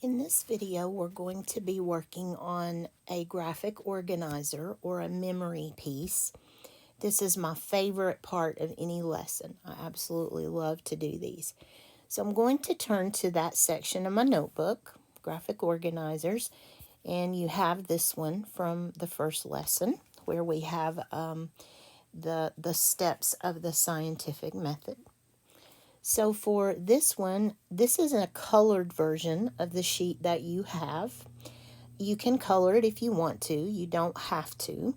In this video, we're going to be working on a graphic organizer or a memory piece. This is my favorite part of any lesson. I absolutely love to do these. So I'm going to turn to that section of my notebook, graphic organizers, and you have this one from the first lesson where we have the steps of the scientific method. So for this one, this is a colored version of the sheet that you have. You can color it if you want to. You don't have to.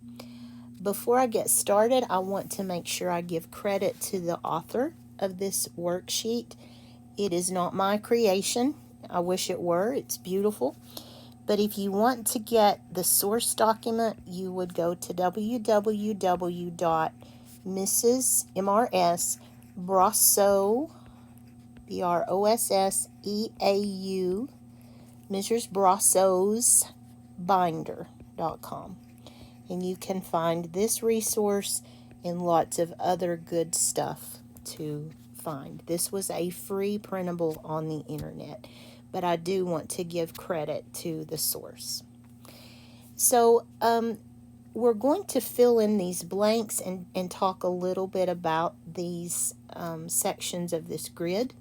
Before I get started, I want to make sure I give credit to the author of this worksheet. It is not my creation. I wish it were. It's beautiful. But if you want to get the source document, you would go to www.mrsbrosseau, Brosseau, Mrs. Brosseau's binder.com. And you can find this resource and lots of other good stuff to find. This was a free printable on the internet, but I do want to give credit to the source. So we're going to fill in these blanks and talk a little bit about these sections of this grid.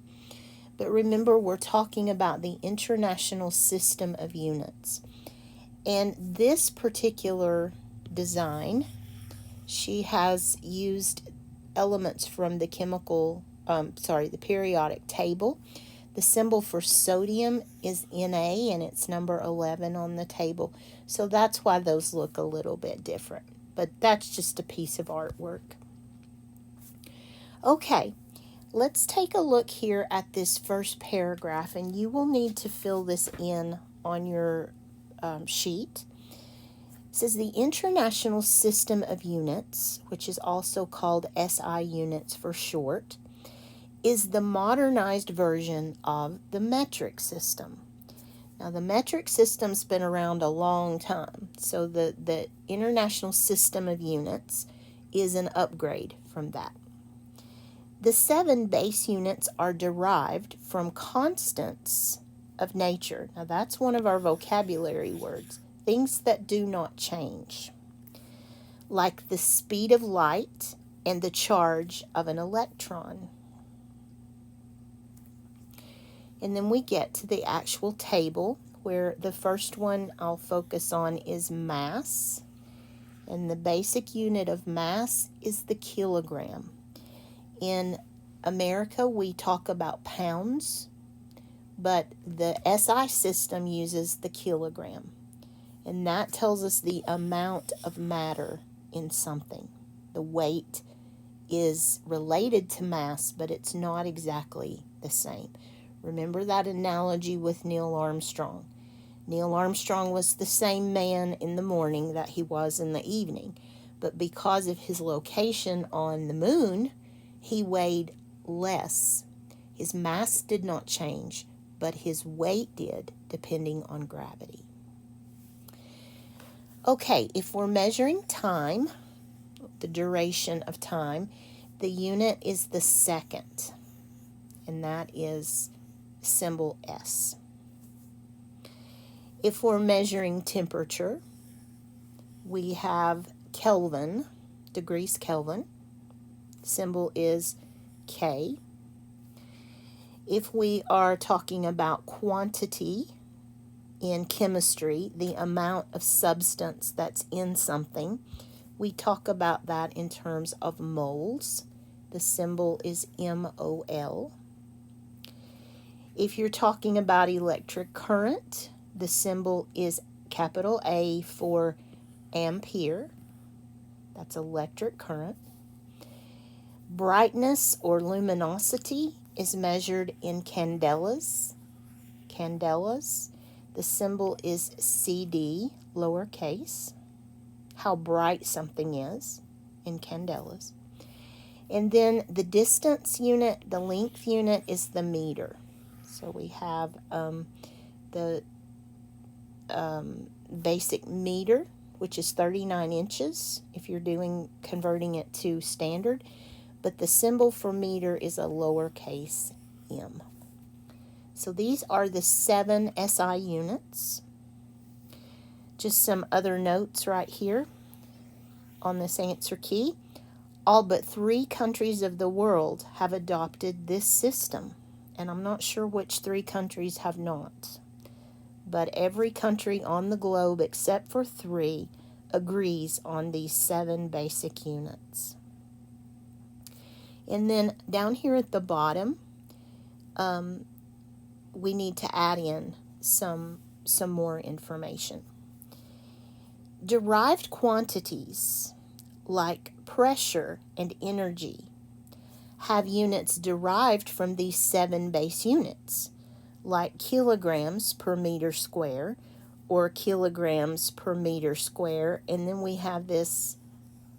But remember, we're talking about the International System of Units. And this particular design, she has used elements from the the periodic table. The symbol for sodium is Na, and it's number 11 on the table. So that's why those look a little bit different. But that's just a piece of artwork. Okay, let's take a look here at this first paragraph, and you will need to fill this in on your sheet. It says the International System of Units, which is also called SI units for short, is the modernized version of the metric system. Now, the metric system's been around a long time, so the International System of Units is an upgrade from that. The 7 base units are derived from constants of nature. Now, that's one of our vocabulary words, things that do not change, like the speed of light and the charge of an electron. And then we get to the actual table, where the first one I'll focus on is mass. And the basic unit of mass is the kilogram. In America, we talk about pounds, but the SI system uses the kilogram. And that tells us the amount of matter in something. The weight is related to mass, but it's not exactly the same. Remember that analogy with Neil Armstrong. Neil Armstrong was the same man in the morning that he was in the evening, but because of his location on the moon, he weighed less. His mass did not change, but his weight did, depending on gravity. Okay, if we're measuring time, the duration of time, the unit is the second, and that is symbol S. If we're measuring temperature, we have Kelvin, degrees Kelvin. Symbol is K. If we are talking about quantity in chemistry, the amount of substance that's in something, we talk about that in terms of moles. The symbol is MOL. If you're talking about electric current, the symbol is capital A for ampere. That's electric current. Brightness or luminosity is measured in candelas. Candelas. The symbol is CD, lowercase. How bright something is in candelas. And then the distance unit, the length unit, is the meter. So we have the basic meter, which is 39 inches if you're converting it to standard, but the symbol for meter is a lowercase m. So these are the 7 SI units. Just some other notes right here on this answer key. All but 3 countries of the world have adopted this system, and I'm not sure which 3 countries have not. But every country on the globe except for 3 agrees on these 7 basic units. And then down here at the bottom, we need to add in some more information. Derived quantities like pressure and energy have units derived from these 7 base units, like kilograms per meter square or kilograms per meter square, and then we have this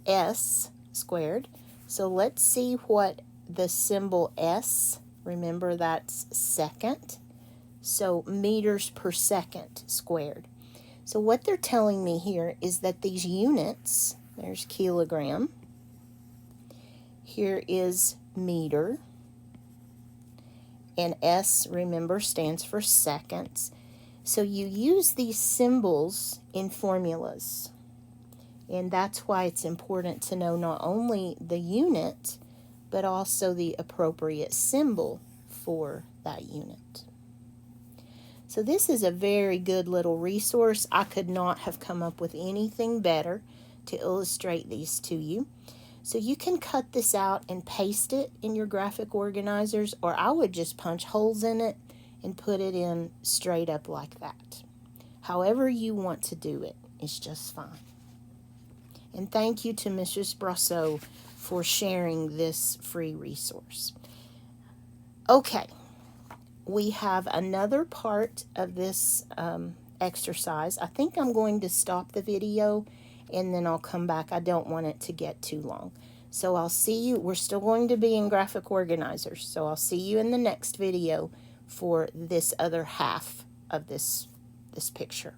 S squared. So let's see what the symbol S, remember that's second, so meters per second squared. So what they're telling me here is that these units, there's kilogram, here is meter, and S, remember, stands for seconds. So you use these symbols in formulas, and that's why it's important to know not only the unit, but also the appropriate symbol for that unit. So this is a very good little resource. I could not have come up with anything better to illustrate these to you. So you can cut this out and paste it in your graphic organizers, or I would just punch holes in it and put it in straight up like that. However you want to do it, it's just fine. And thank you to Mrs. Brosseau for sharing this free resource. Okay. We have another part of this exercise. I think I'm going to stop the video and then I'll come back. I don't want it to get too long. So I'll see you. We're still going to be in graphic organizers. So I'll see you in the next video for this other half of this picture.